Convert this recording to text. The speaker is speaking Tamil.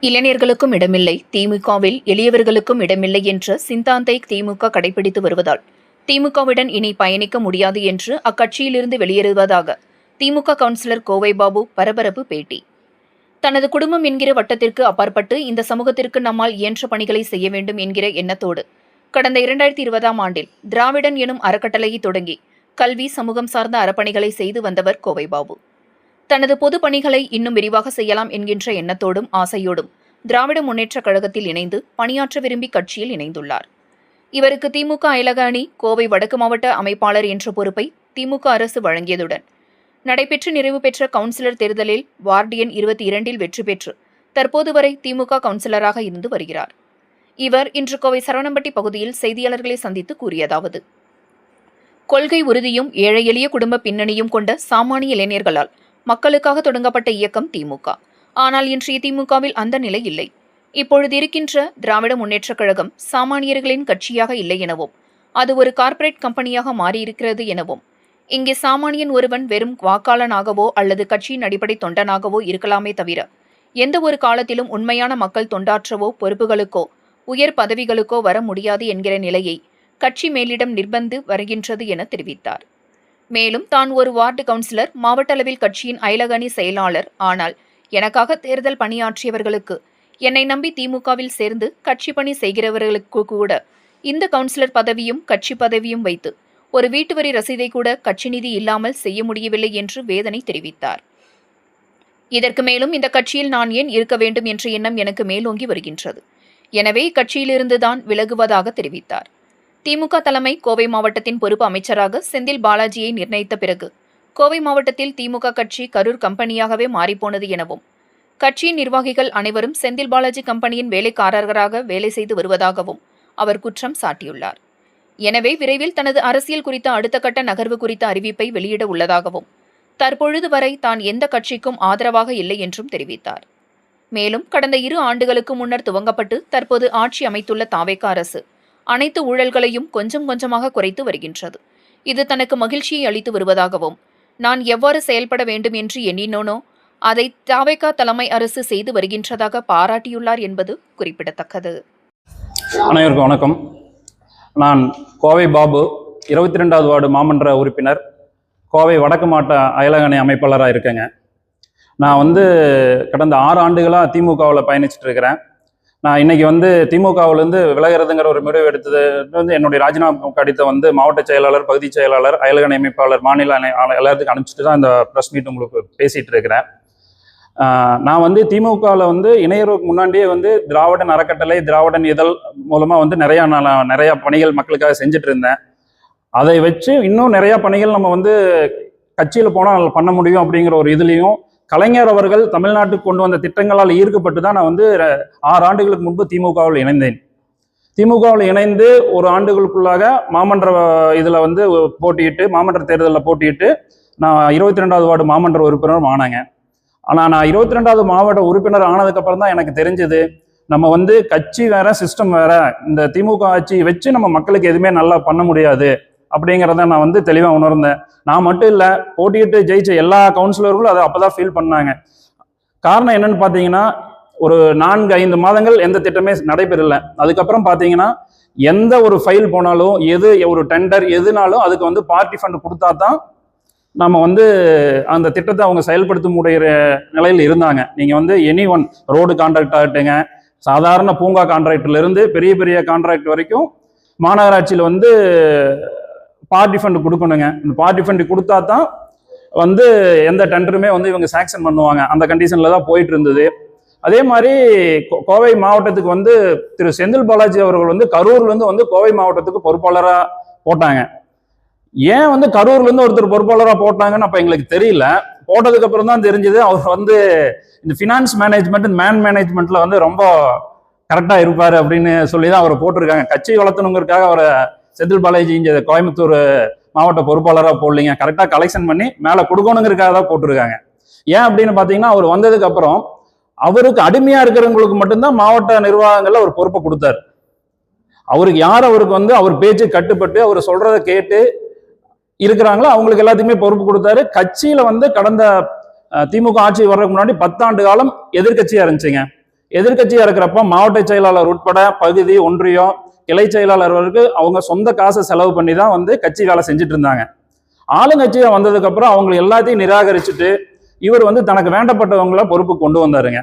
இளைஞர்களுக்கும் இடமில்லை, திமுகவில் எளியவர்களுக்கும் இடமில்லை என்ற சிந்தாந்தை திமுக கடைபிடித்து வருவதால் திமுகவுடன் இனி பயணிக்க முடியாது என்று அக்கட்சியிலிருந்து வெளியேறுவதாக திமுக கவுன்சிலர் கோவை பாபு பரபரப்பு பேட்டி. தனது குடும்பம் என்கிற வட்டத்திற்கு அப்பாற்பட்டு இந்த சமூகத்திற்கு நம்மால் இயன்ற பணிகளை செய்ய வேண்டும் என்கிற எண்ணத்தோடு கடந்த 2020ஆம் ஆண்டில் திராவிடன் எனும் அறக்கட்டளையை தொடங்கி கல்வி, சமூகம் சார்ந்த அறப்பணிகளை செய்து வந்தவர் கோவை பாபு. தனது பொது பணிகளை இன்னும் விரிவாக செய்யலாம் என்கின்ற எண்ணத்தோடும் ஆசையோடும் திராவிட முன்னேற்றக் கழகத்தில் இணைந்து பணியாற்ற விரும்பி கட்சியில் இணைந்துள்ளார். இவருக்கு திமுக அயலக அணி கோவை வடக்கு மாவட்ட அமைப்பாளர் என்ற பொறுப்பை திமுக அரசு வழங்கியதுடன் நடைபெற்று நிறைவு பெற்ற கவுன்சிலர் தேர்தலில் வார்டு எண் 22இல் வெற்றி பெற்று தற்போது வரை திமுக கவுன்சிலராக இருந்து வருகிறார். இவர் இன்று கோவை சரவணம்பட்டி பகுதியில் செய்தியாளர்களை சந்தித்து கூறியதாவது: கொள்கை உறுதியும் ஏழை எளிய குடும்ப பின்னணியும் கொண்ட சாமானிய இளைஞர்களால் மக்களுக்காக தொடங்கப்பட்ட இயக்கம் திமுக. ஆனால் இன்றைய திமுகவில் அந்த நிலை இல்லை. இப்பொழுது இருக்கின்ற திராவிட முன்னேற்றக் கழகம் சாமானியர்களின் கட்சியாக இல்லை எனவும் அது ஒரு கார்ப்பரேட் கம்பெனியாக மாறியிருக்கிறது எனவும், இங்கே சாமானியன் ஒருவன் வெறும் வாக்காளனாகவோ அல்லது கட்சியின் அடிப்படை தொண்டனாகவோ இருக்கலாமே தவிர எந்த ஒரு காலத்திலும் உண்மையான மக்கள் தொண்டாற்றவோ பொறுப்புகளுக்கோ உயர் பதவிகளுக்கோ வர முடியாது என்கிற நிலையை கட்சி மேலிடம் நிர்பந்து வருகின்றது என தெரிவித்தார். மேலும் தான் ஒரு வார்டு கவுன்சிலர், மாவட்ட அளவில் கட்சியின் அயலக அணி செயலாளர். ஆனால் எனக்காக தேர்தல் பணியாற்றியவர்களுக்கு, என்னை நம்பி திமுகவில் சேர்ந்து கட்சி பணி செய்கிறவர்களுக்கு கூட இந்த கவுன்சிலர் பதவியும் கட்சி பதவியும் வைத்து ஒரு வீட்டு வரி ரசீதை கூட கட்சி நிதி இல்லாமல் செய்ய முடியவில்லை என்று வேதனை தெரிவித்தார். இதற்கு மேலும் இந்த கட்சியில் நான் ஏன் இருக்க வேண்டும் என்ற எண்ணம் எனக்கு மேலோங்கி வருகின்றது. எனவே கட்சியிலிருந்துதான் விலகுவதாக தெரிவித்தார். திமுக தலைமை கோவை மாவட்டத்தின் பொறுப்பு அமைச்சராக செந்தில் பாலாஜியை நிர்ணயித்த பிறகு கோவை மாவட்டத்தில் திமுக கட்சி கரூர் கம்பெனியாகவே மாறிப்போனது எனவும், கட்சியின் நிர்வாகிகள் அனைவரும் செந்தில் பாலாஜி கம்பெனியின் வேலைக்காரர்களாக வேலை செய்து வருவதாகவும் அவர் குற்றம் சாட்டியுள்ளார். எனவே விரைவில் தனது அரசியல் குறித்த அடுத்த கட்ட நகர்வு குறித்த அறிவிப்பை வெளியிட உள்ளதாகவும், தற்பொழுது வரை தான் எந்த கட்சிக்கும் ஆதரவாக இல்லை என்றும் தெரிவித்தார். மேலும் கடந்த 2 ஆண்டுகளுக்கு முன்னர் துவங்கப்பட்டு தற்போது ஆட்சி அமைத்துள்ள தாவேக அரசு அனைத்து ஊழல்களையும் கொஞ்சம் கொஞ்சமாக குறைத்து வருகின்றது. இது தனக்கு மகிழ்ச்சியை அளித்து வருவதாகவும், நான் எவ்வாறு செயல்பட வேண்டும் என்று எண்ணினோனோ அதை தாவேக தலைமை அரசு செய்து வருகின்றதாக பாராட்டியுள்ளார் என்பது குறிப்பிடத்தக்கது. அனைவருக்கும் வணக்கம். நான் கோவை பாபு, 22வது வார்டு மாமன்ற உறுப்பினர், கோவை வடக்கு மாவட்ட அயலக அணி அமைப்பாளராக இருக்கேங்க. நான் கடந்த 6 ஆண்டுகளாக திமுகவில் பயணிச்சுட்டு இருக்கிறேன். நான் இன்னைக்கு திமுகவிலேருந்து விலகிறதுங்கிற ஒரு முடிவு எடுத்தது என்னுடைய ராஜினாமா கடிதத்தை மாவட்ட செயலாளர், பகுதி செயலாளர், அயலக அணி அமைப்பாளர், மாநில எல்லாத்துக்கும் அனுப்பிச்சிட்டு தான் இந்த ப்ரெஸ் மீட் உங்களுக்கு பேசிகிட்டு இருக்கிறேன். நான் திமுகவில் இணையருக்கு முன்னாடியே திராவிடன் அறக்கட்டளை, திராவிடன் இதழ் மூலமாக நிறையா பணிகள் மக்களுக்காக செஞ்சுட்டு இருந்தேன். அதை வச்சு இன்னும் நிறையா பணிகள் நம்ம கட்சியில் போனால் பண்ண முடியும் அப்படிங்கிற ஒரு இதுலேயும், கலைஞர் அவர்கள் தமிழ்நாட்டுக்கு கொண்டு வந்த திட்டங்களால் ஈர்க்கப்பட்டு தான் நான் 6 ஆண்டுகளுக்கு முன்பு திமுகவில் இணைந்தேன். திமுகவில் இணைந்து ஒரு ஆண்டுகளுக்குள்ளாக மாமன்ற இதில் போட்டியிட்டு, மாமன்ற தேர்தலில் போட்டியிட்டு நான் 22வது வார்டு மாமன்ற உறுப்பினரும் ஆனாங்க. ஆனால் நான் 22வது மாவட்ட உறுப்பினர் ஆனதுக்கப்புறம் தான் எனக்கு தெரிஞ்சது, நம்ம கட்சி வேற, சிஸ்டம் வேற. இந்த திமுக ஆட்சி வச்சு நம்ம மக்களுக்கு எதுவுமே நல்லா பண்ண முடியாது அப்படிங்கிறத நான் தெளிவாக உணர்ந்தேன். நான் மட்டும் இல்லை, போட்டியிட்டு ஜெயிச்ச எல்லா கவுன்சிலர்களும் அதை அப்போதான் ஃபீல் பண்ணாங்க. காரணம் என்னன்னு பார்த்தீங்கன்னா, ஒரு 4-5 மாதங்கள் எந்த திட்டமே நடைபெறல. அதுக்கப்புறம் பார்த்தீங்கன்னா, எந்த ஒரு ஃபைல் போனாலும், எது ஒரு டெண்டர் எதுனாலும் அதுக்கு பார்ட்டி ஃபண்ட் கொடுத்தா தான் நம்ம அந்த திட்டத்தை அவங்க செயல்படுத்த முடிகிற நிலையில் இருந்தாங்க. நீங்கள் எனி ஒன் ரோடு கான்ட்ராக்ட் ஆகட்டுங்க, சாதாரண பூங்கா கான்ட்ராக்டில் இருந்து பெரிய பெரிய கான்ட்ராக்ட் வரைக்கும் மாநகராட்சியில் பார்ட்டி ஃபண்ட் கொடுக்கணுங்க. இந்த பார்ட்டி ஃபண்ட் கொடுத்தா தான் எந்த டெண்டருமே இவங்க சாங்ஷன் பண்ணுவாங்க. அந்த கண்டிஷனில் தான் போயிட்டு இருந்தது. அதே மாதிரி கோவை மாவட்டத்துக்கு திரு செந்தில் பாலாஜி அவர்கள் கரூர்லேருந்து கோவை மாவட்டத்துக்கு பொறுப்பாளராக போட்டாங்க. ஏன் கரூர்லேருந்து ஒருத்தர் பொறுப்பாளராக போட்டாங்கன்னு அப்போ எங்களுக்கு தெரியல. போட்டதுக்கு அப்புறம் தான் தெரிஞ்சது, அவர் இந்த ஃபினான்ஸ் மேனேஜ்மெண்ட், மேன் மேனேஜ்மெண்ட்ல ரொம்ப கரெக்டாக இருப்பார் அப்படின்னு சொல்லி தான் அவரை போட்டிருக்காங்க. கட்சி வளர்த்தணுங்கிறதுக்காக அவரை செந்தில் பாலாஜி இங்கே கோயம்புத்தூர் மாவட்ட பொறுப்பாளராக போடலிங்க, கரெக்டாக கலெக்ஷன் பண்ணி மேலே கொடுக்கணுங்கிறதுக்காக தான் போட்டிருக்காங்க. ஏன் அப்படின்னு பார்த்தீங்கன்னா, அவர் வந்ததுக்கு அப்புறம் அவருக்கு அடிமையா இருக்கிறவங்களுக்கு மட்டும்தான் மாவட்ட நிர்வாகங்கள்ல ஒரு பொறுப்பை கொடுத்தாரு. அவருக்கு யார் அவருக்கு அவர் பேச்சு கட்டுப்பட்டு அவர் சொல்றதை கேட்டு இருக்கிறாங்களோ அவங்களுக்கு எல்லாத்துக்குமே பொறுப்பு கொடுத்தாரு. கட்சியில கடந்த திமுக ஆட்சி வர்றதுக்கு முன்னாடி 10 ஆண்டு காலம் எதிர்கட்சியா இருந்துச்சுங்க. எதிர்க்கட்சியா இருக்கிறப்ப மாவட்ட செயலாளர் உட்பட பகுதி ஒன்றியம் கிளை செயலாளர்களுக்கு அவங்க சொந்த காசை செலவு பண்ணி தான் வந்து கட்சி வேலை செஞ்சுட்டு இருந்தாங்க. ஆளுங்கட்சியா வந்ததுக்கு அப்புறம் அவங்க எல்லாத்தையும் நிராகரிச்சுட்டு இவர் வந்து தனக்கு வேண்டப்பட்டவங்கள பொறுப்பு கொண்டு வந்தாருங்க.